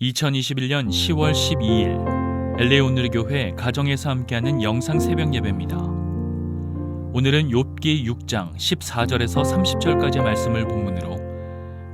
2021년 10월 12일 LA 온누리교회 가정에서 함께하는 영상 새벽 예배입니다. 오늘은 욥기 6장 14절에서 30절까지의 말씀을 본문으로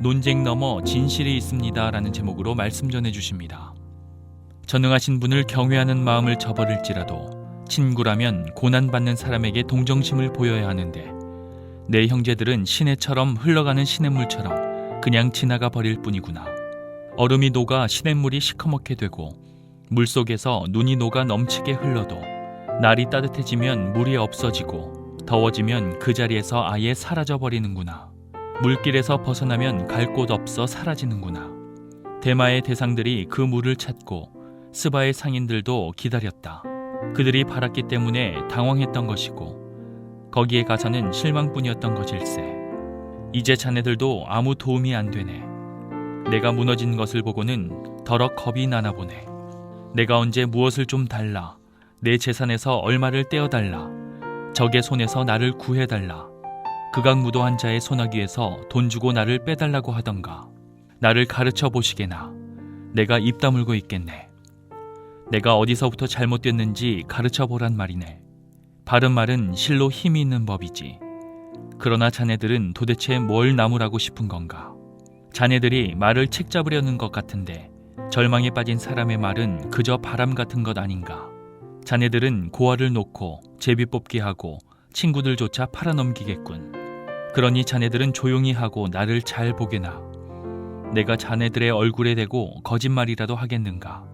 논쟁 너머 진실이 있습니다 라는 제목으로 말씀 전해주십니다. 전능하신 분을 경외하는 마음을 저버릴지라도 친구라면 고난받는 사람에게 동정심을 보여야 하는데 내 형제들은 시내처럼 흘러가는 시냇물처럼 그냥 지나가 버릴 뿐이구나. 얼음이 녹아 시냇물이 시커멓게 되고 물속에서 눈이 녹아 넘치게 흘러도 날이 따뜻해지면 물이 없어지고 더워지면 그 자리에서 아예 사라져버리는구나. 물길에서 벗어나면 갈 곳 없어 사라지는구나. 대마의 대상들이 그 물을 찾고 스바의 상인들도 기다렸다. 그들이 바랐기 때문에 당황했던 것이고 거기에 가서는 실망뿐이었던 것일세. 이제 자네들도 아무 도움이 안 되네. 내가 무너진 것을 보고는 더러 겁이 나나 보네. 내가 언제 무엇을 좀 달라. 내 재산에서 얼마를 떼어달라. 적의 손에서 나를 구해달라. 극악무도한 자의 소나기에서 돈 주고 나를 빼달라고 하던가. 나를 가르쳐 보시게나. 내가 입 다물고 있겠네. 내가 어디서부터 잘못됐는지 가르쳐 보란 말이네. 바른 말은 실로 힘이 있는 법이지. 그러나 자네들은 도대체 뭘 나무라고 싶은 건가? 자네들이 말을 책 잡으려는 것 같은데 절망에 빠진 사람의 말은 그저 바람 같은 것 아닌가? 자네들은 고아를 놓고 제비 뽑기 하고 친구들조차 팔아넘기겠군. 그러니 자네들은 조용히 하고 나를 잘 보게나. 내가 자네들의 얼굴에 대고 거짓말이라도 하겠는가?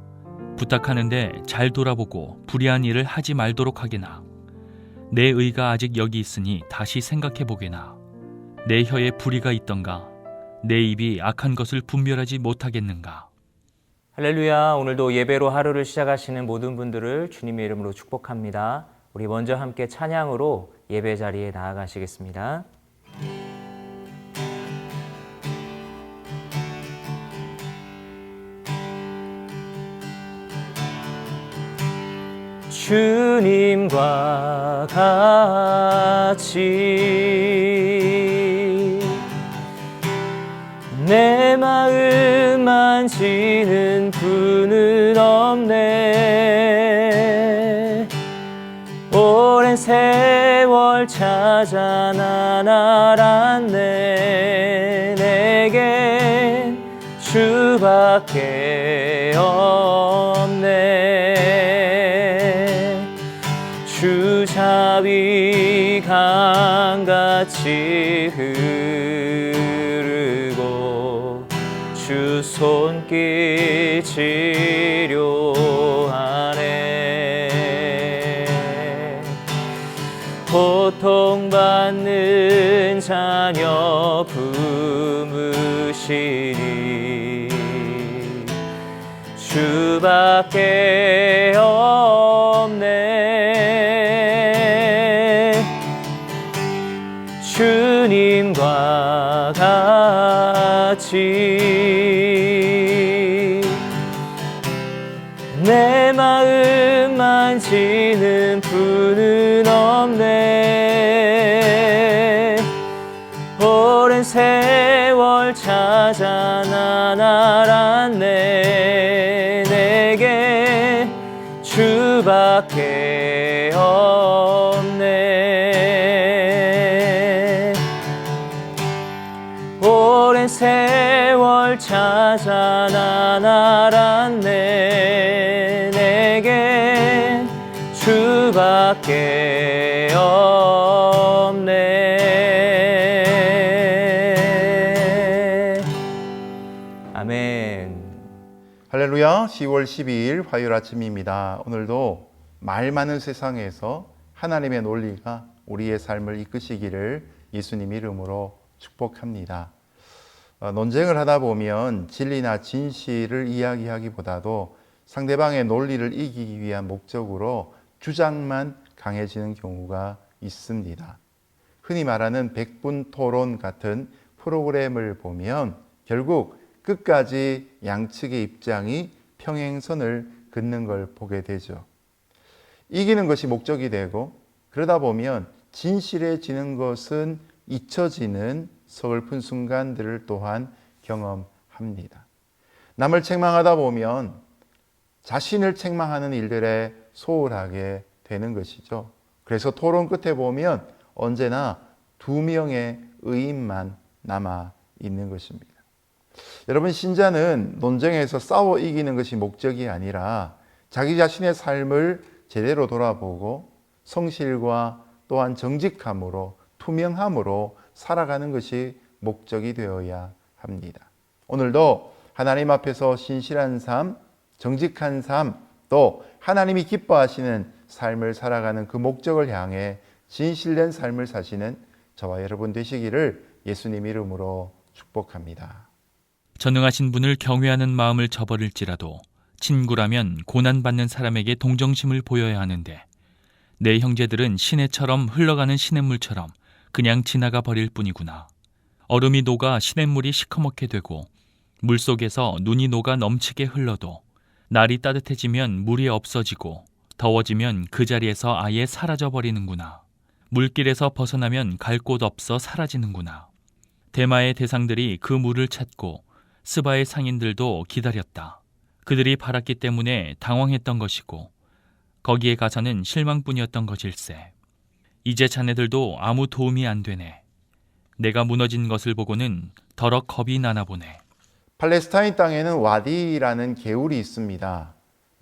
부탁하는데 잘 돌아보고 불의한 일을 하지 말도록 하게나. 내 의가 아직 여기 있으니 다시 생각해 보게나. 내 혀에 불의가 있던가? 내 입이 악한 것을 분별하지 못하겠는가? 할렐루야. 오늘도 예배로 하루를 시작하시는 모든 분들을 주님의 이름으로 축복합니다. 우리 먼저 함께 찬양으로 예배 자리에 나아가시겠습니다. 주님과 같이 내 마음 만지는 분은 없네. 오랜 세월 찾아 난 알았네. 내겐 주밖에 없네. 주 자비 강같이 주 손길 치료하네. 고통받는 자녀 품으시니 주밖에 없네. 주님과 같이 내 마음 만지는 분은 없네. 오랜 세월 찾아 난 알았네. 내게 주밖에 없네. 오랜 세월 찾아 난 알았네. 내게 주밖에 없네. 아멘. 할렐루야. 10월 12일 화요일 아침입니다. 오늘도 말 많은 세상에서 하나님의 논리가 우리의 삶을 이끄시기를 예수님 이름으로 축복합니다. 논쟁을 하다 보면 진리나 진실을 이야기하기보다도 상대방의 논리를 이기기 위한 목적으로 주장만 강해지는 경우가 있습니다. 흔히 말하는 백분 토론 같은 프로그램을 보면 결국 끝까지 양측의 입장이 평행선을 긋는 걸 보게 되죠. 이기는 것이 목적이 되고 그러다 보면 진실해지는 것은 잊혀지는 서글픈 순간들을 또한 경험합니다. 남을 책망하다 보면 자신을 책망하는 일들에 소홀하게 되는 것이죠. 그래서 토론 끝에 보면 언제나 2명의 의인만 남아 있는 것입니다. 여러분, 신자는 논쟁에서 싸워 이기는 것이 목적이 아니라 자기 자신의 삶을 제대로 돌아보고 성실과 또한 정직함으로, 투명함으로 살아가는 것이 목적이 되어야 합니다. 오늘도 하나님 앞에서 신실한 삶, 정직한 삶, 또 하나님이 기뻐하시는 삶을 살아가는 그 목적을 향해 진실된 삶을 사시는 저와 여러분 되시기를 예수님 이름으로 축복합니다. 전능하신 분을 경외하는 마음을 저버릴지라도 친구라면 고난받는 사람에게 동정심을 보여야 하는데 내 형제들은 시내처럼 흘러가는 시냇물처럼 그냥 지나가 버릴 뿐이구나. 얼음이 녹아 시냇물이 시커멓게 되고 물속에서 눈이 녹아 넘치게 흘러도 날이 따뜻해지면 물이 없어지고 더워지면 그 자리에서 아예 사라져버리는구나. 물길에서 벗어나면 갈 곳 없어 사라지는구나. 대마의 대상들이 그 물을 찾고 스바의 상인들도 기다렸다. 그들이 바랐기 때문에 당황했던 것이고 거기에 가서는 실망뿐이었던 것일세. 이제 자네들도 아무 도움이 안 되네. 내가 무너진 것을 보고는 더러 겁이 나나 보네. 팔레스타인 땅에는 와디라는 개울이 있습니다.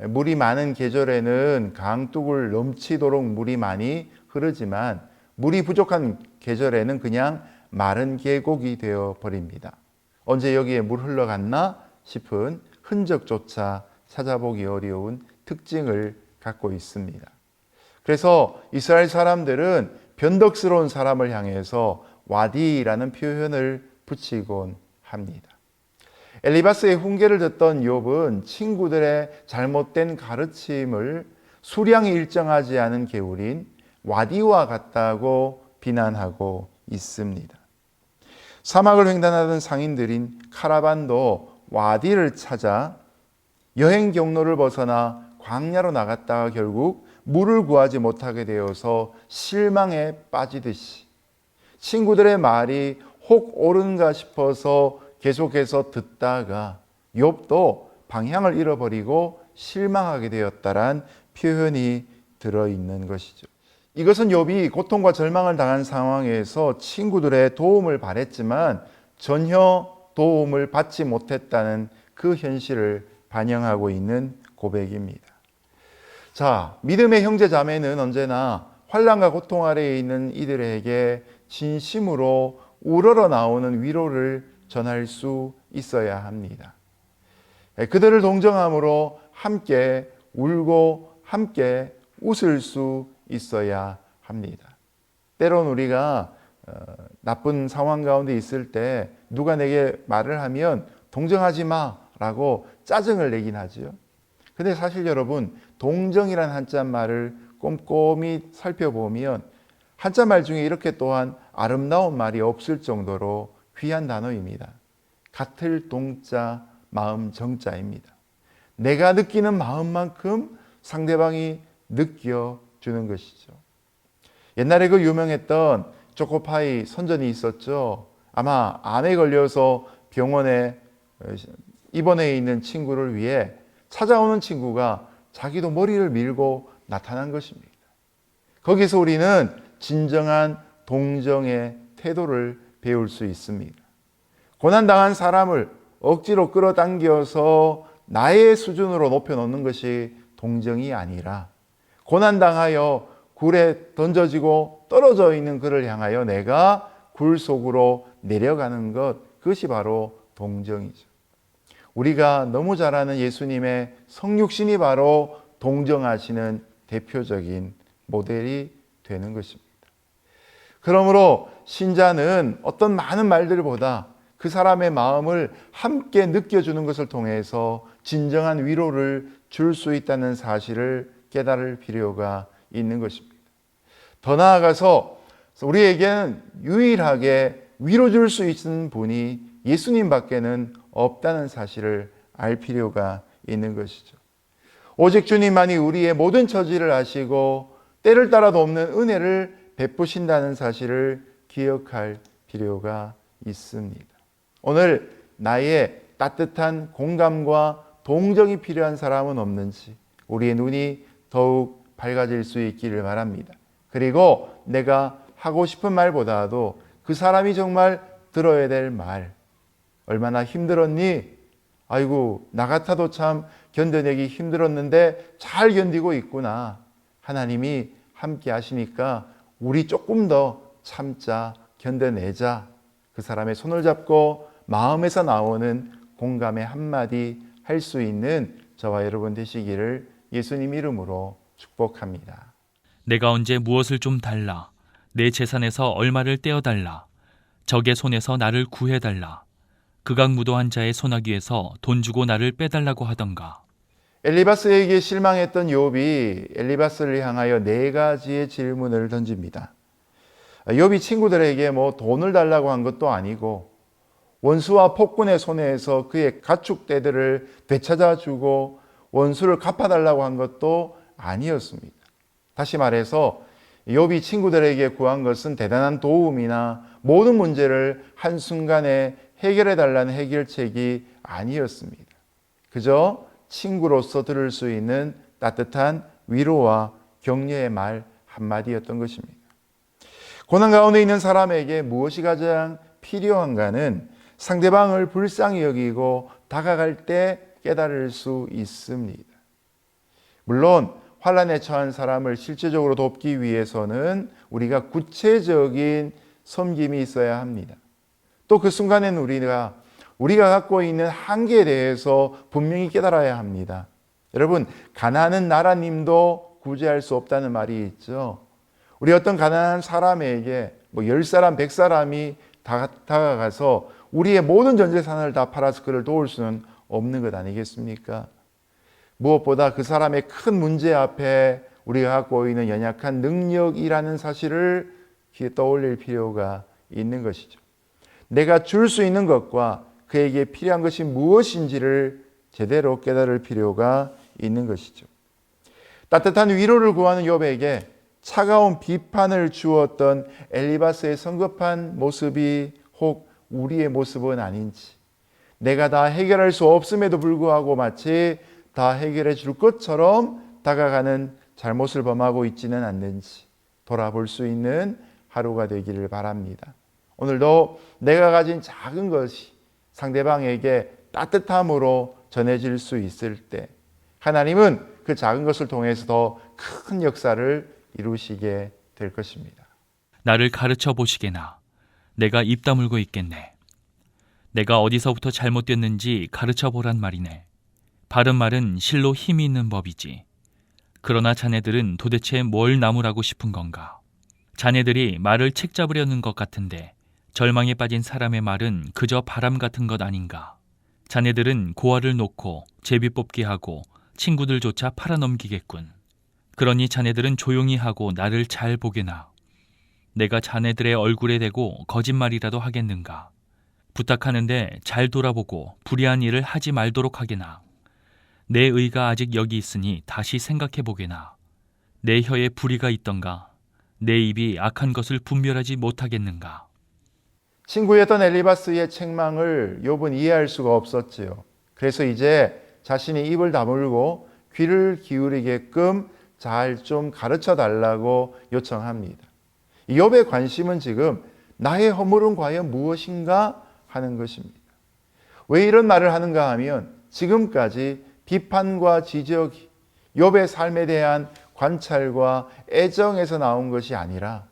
물이 많은 계절에는 강둑을 넘치도록 물이 많이 흐르지만 물이 부족한 계절에는 그냥 마른 계곡이 되어 버립니다. 언제 여기에 물 흘러갔나 싶은 흔적조차 찾아보기 어려운 특징을 갖고 있습니다. 그래서 이스라엘 사람들은 변덕스러운 사람을 향해서 와디라는 표현을 붙이곤 합니다. 엘리바스의 훈계를 듣던 욥은 친구들의 잘못된 가르침을 수량이 일정하지 않은 개울인 와디와 같다고 비난하고 있습니다. 사막을 횡단하던 상인들인 카라반도 와디를 찾아 여행 경로를 벗어나 광야로 나갔다가 결국 물을 구하지 못하게 되어서 실망에 빠지듯이 친구들의 말이 혹 옳은가 싶어서 계속해서 듣다가 욥도 방향을 잃어버리고 실망하게 되었다란 표현이 들어있는 것이죠. 이것은 욥이 고통과 절망을 당한 상황에서 친구들의 도움을 바랬지만 전혀 도움을 받지 못했다는 그 현실을 반영하고 있는 고백입니다. 자, 믿음의 형제 자매는 언제나 환난과 고통 아래에 있는 이들에게 진심으로 우러러 나오는 위로를 전할 수 있어야 합니다. 그들을 동정함으로 함께 울고 함께 웃을 수 있어야 합니다. 때론 우리가 나쁜 상황 가운데 있을 때 누가 내게 말을 하면 동정하지 마라고 짜증을 내긴 하죠. 근데 사실 여러분, 동정이란 한자말을 꼼꼼히 살펴보면 한자말 중에 이렇게 또한 아름다운 말이 없을 정도로 귀한 단어입니다. 같을 동자, 마음 정자입니다. 내가 느끼는 마음만큼 상대방이 느껴주는 것이죠. 옛날에 그 유명했던 초코파이 선전이 있었죠. 아마 암에 걸려서 병원에 입원해 있는 친구를 위해 찾아오는 친구가 자기도 머리를 밀고 나타난 것입니다. 거기서 우리는 진정한 동정의 태도를 배울 수 있습니다. 고난당한 사람을 억지로 끌어당겨서 나의 수준으로 높여놓는 것이 동정이 아니라 고난당하여 굴에 던져지고 떨어져 있는 그를 향하여 내가 굴 속으로 내려가는 것, 그것이 바로 동정이죠. 우리가 너무 잘 아는 예수님의 성육신이 바로 동정하시는 대표적인 모델이 되는 것입니다. 그러므로 신자는 어떤 많은 말들보다 그 사람의 마음을 함께 느껴주는 것을 통해서 진정한 위로를 줄 수 있다는 사실을 깨달을 필요가 있는 것입니다. 더 나아가서 우리에게는 유일하게 위로 줄 수 있는 분이 예수님 밖에는 없다는 사실을 알 필요가 있는 것이죠. 오직 주님만이 우리의 모든 처지를 아시고 때를 따라도 없는 은혜를 베푸신다는 사실을 기억할 필요가 있습니다. 오늘 나의 따뜻한 공감과 동정이 필요한 사람은 없는지 우리의 눈이 더욱 밝아질 수 있기를 바랍니다. 그리고 내가 하고 싶은 말보다도 그 사람이 정말 들어야 될 말, 얼마나 힘들었니? 아이고, 나 같아도 참 견뎌내기 힘들었는데 잘 견디고 있구나. 하나님이 함께 하시니까 우리 조금 더 참자, 견뎌내자. 그 사람의 손을 잡고 마음에서 나오는 공감의 한마디 할 수 있는 저와 여러분 되시기를 예수님 이름으로 축복합니다. 내가 언제 무엇을 좀 달라. 내 재산에서 얼마를 떼어달라. 적의 손에서 나를 구해달라. 극악무도한 자의 손아귀에서 돈 주고 나를 빼달라고 하던가. 엘리바스에게 실망했던 욥이 엘리바스를 향하여 4가지의 질문을 던집니다. 욥이 친구들에게 돈을 달라고 한 것도 아니고 원수와 폭군의 손에서 그의 가축대들을 되찾아주고 원수를 갚아달라고 한 것도 아니었습니다. 다시 말해서 욥이 친구들에게 구한 것은 대단한 도움이나 모든 문제를 한순간에 해결해달라는 해결책이 아니었습니다. 그저 친구로서 들을 수 있는 따뜻한 위로와 격려의 말 한마디였던 것입니다. 고난 가운데 있는 사람에게 무엇이 가장 필요한가는 상대방을 불쌍히 여기고 다가갈 때 깨달을 수 있습니다. 물론 환난에 처한 사람을 실제적으로 돕기 위해서는 우리가 구체적인 섬김이 있어야 합니다. 또 그 순간에는 우리가 갖고 있는 한계에 대해서 분명히 깨달아야 합니다. 여러분, 가난한 나라님도 구제할 수 없다는 말이 있죠. 우리 어떤 가난한 사람에게 10사람, 100사람이 다가가서 우리의 모든 전 재산을 다 팔아서 그를 도울 수는 없는 것 아니겠습니까? 무엇보다 그 사람의 큰 문제 앞에 우리가 갖고 있는 연약한 능력이라는 사실을 귀에 떠올릴 필요가 있는 것이죠. 내가 줄 수 있는 것과 그에게 필요한 것이 무엇인지를 제대로 깨달을 필요가 있는 것이죠. 따뜻한 위로를 구하는 욥에게 차가운 비판을 주었던 엘리바스의 성급한 모습이 혹 우리의 모습은 아닌지, 내가 다 해결할 수 없음에도 불구하고 마치 다 해결해 줄 것처럼 다가가는 잘못을 범하고 있지는 않는지 돌아볼 수 있는 하루가 되기를 바랍니다. 오늘도 내가 가진 작은 것이 상대방에게 따뜻함으로 전해질 수 있을 때 하나님은 그 작은 것을 통해서 더 큰 역사를 이루시게 될 것입니다. 나를 가르쳐 보시게나. 내가 입 다물고 있겠네. 내가 어디서부터 잘못됐는지 가르쳐 보란 말이네. 바른 말은 실로 힘이 있는 법이지. 그러나 자네들은 도대체 뭘 나무라고 싶은 건가? 자네들이 말을 책 잡으려는 것 같은데 절망에 빠진 사람의 말은 그저 바람 같은 것 아닌가? 자네들은 고아를 놓고 제비 뽑기 하고 친구들조차 팔아넘기겠군. 그러니 자네들은 조용히 하고 나를 잘 보게나. 내가 자네들의 얼굴에 대고 거짓말이라도 하겠는가? 부탁하는데 잘 돌아보고 불의한 일을 하지 말도록 하게나. 내 의가 아직 여기 있으니 다시 생각해 보게나. 내 혀에 불의가 있던가? 내 입이 악한 것을 분별하지 못하겠는가? 친구였던 엘리바스의 책망을 욥은 이해할 수가 없었지요. 그래서 이제 자신이 입을 다물고 귀를 기울이게끔 잘 좀 가르쳐 달라고 요청합니다. 욥의 관심은 지금 나의 허물은 과연 무엇인가 하는 것입니다. 왜 이런 말을 하는가 하면 지금까지 비판과 지적이 욥의 삶에 대한 관찰과 애정에서 나온 것이 아니라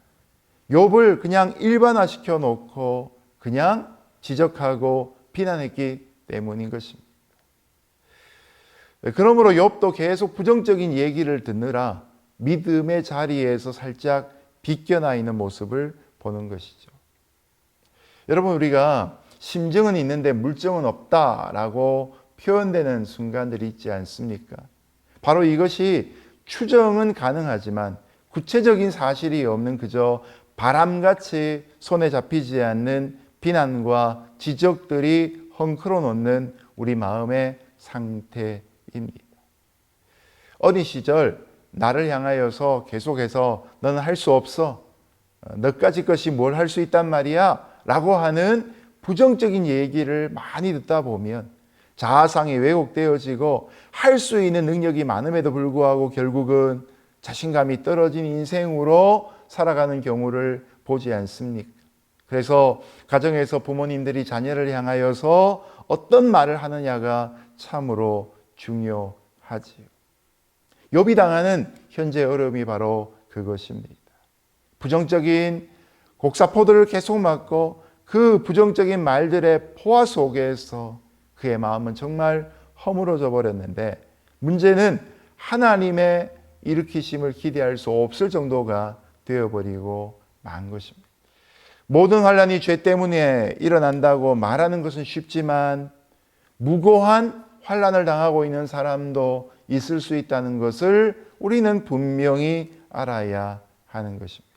욥을 그냥 일반화시켜 놓고 그냥 지적하고 비난했기 때문인 것입니다. 그러므로 욥도 계속 부정적인 얘기를 듣느라 믿음의 자리에서 살짝 비껴나 있는 모습을 보는 것이죠. 여러분, 우리가 심증은 있는데 물증은 없다라고 표현되는 순간들이 있지 않습니까? 바로 이것이 추정은 가능하지만 구체적인 사실이 없는 그저 바람같이 손에 잡히지 않는 비난과 지적들이 헝클어 놓는 우리 마음의 상태입니다. 어린 시절 나를 향하여서 계속해서 너는 할 수 없어. 너까지 것이 뭘 할 수 있단 말이야? 라고 하는 부정적인 얘기를 많이 듣다 보면 자아상이 왜곡되어지고 할 수 있는 능력이 많음에도 불구하고 결국은 자신감이 떨어진 인생으로 살아가는 경우를 보지 않습니까? 그래서 가정에서 부모님들이 자녀를 향하여서 어떤 말을 하느냐가 참으로 중요하지요. 욥이 당하는 현재 어려움이 바로 그것입니다. 부정적인 곡사포들을 계속 맞고 그 부정적인 말들의 포화 속에서 그의 마음은 정말 허물어져 버렸는데, 문제는 하나님의 일으키심을 기대할 수 없을 정도가 되어버리고 만 것입니다. 모든 환난이 죄 때문에 일어난다고 말하는 것은 쉽지만 무고한 환난을 당하고 있는 사람도 있을 수 있다는 것을 우리는 분명히 알아야 하는 것입니다.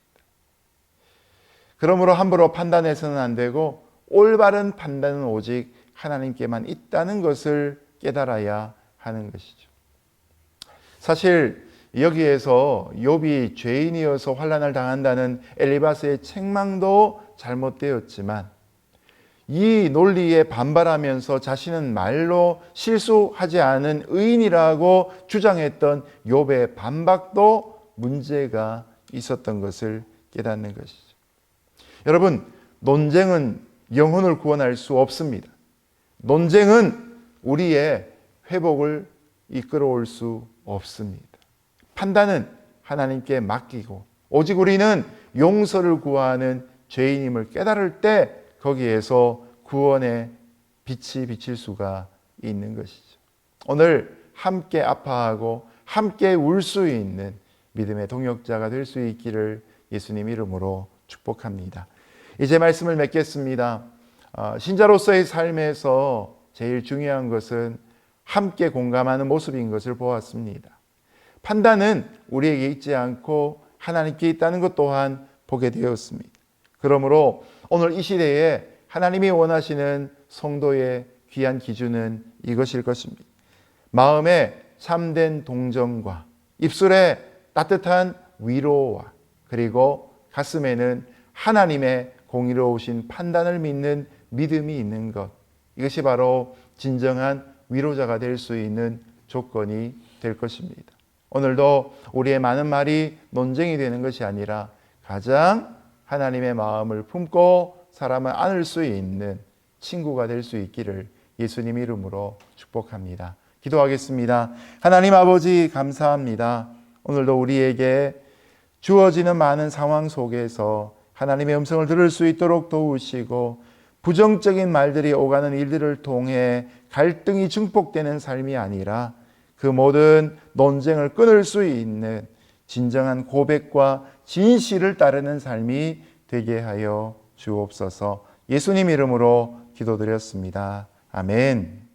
그러므로 함부로 판단해서는 안 되고 올바른 판단은 오직 하나님께만 있다는 것을 깨달아야 하는 것이죠. 사실 여기에서 욥이 죄인이어서 환난을 당한다는 엘리바스의 책망도 잘못되었지만, 이 논리에 반발하면서 자신은 말로 실수하지 않은 의인이라고 주장했던 욥의 반박도 문제가 있었던 것을 깨닫는 것이죠. 여러분, 논쟁은 영혼을 구원할 수 없습니다. 논쟁은 우리의 회복을 이끌어올 수 없습니다. 판단은 하나님께 맡기고 오직 우리는 용서를 구하는 죄인임을 깨달을 때 거기에서 구원의 빛이 비칠 수가 있는 것이죠. 오늘 함께 아파하고 함께 울 수 있는 믿음의 동역자가 될 수 있기를 예수님 이름으로 축복합니다. 이제 말씀을 맺겠습니다. 신자로서의 삶에서 제일 중요한 것은 함께 공감하는 모습인 것을 보았습니다. 판단은 우리에게 있지 않고 하나님께 있다는 것 또한 보게 되었습니다. 그러므로 오늘 이 시대에 하나님이 원하시는 성도의 귀한 기준은 이것일 것입니다. 마음에 참된 동정과 입술에 따뜻한 위로와 그리고 가슴에는 하나님의 공의로우신 판단을 믿는 믿음이 있는 것, 이것이 바로 진정한 위로자가 될 수 있는 조건이 될 것입니다. 오늘도 우리의 많은 말이 논쟁이 되는 것이 아니라 가장 하나님의 마음을 품고 사람을 안을 수 있는 친구가 될 수 있기를 예수님 이름으로 축복합니다. 기도하겠습니다. 하나님 아버지, 감사합니다. 오늘도 우리에게 주어지는 많은 상황 속에서 하나님의 음성을 들을 수 있도록 도우시고, 부정적인 말들이 오가는 일들을 통해 갈등이 증폭되는 삶이 아니라 그 모든 논쟁을 끊을 수 있는 진정한 고백과 진실을 따르는 삶이 되게 하여 주옵소서. 예수님 이름으로 기도드렸습니다. 아멘.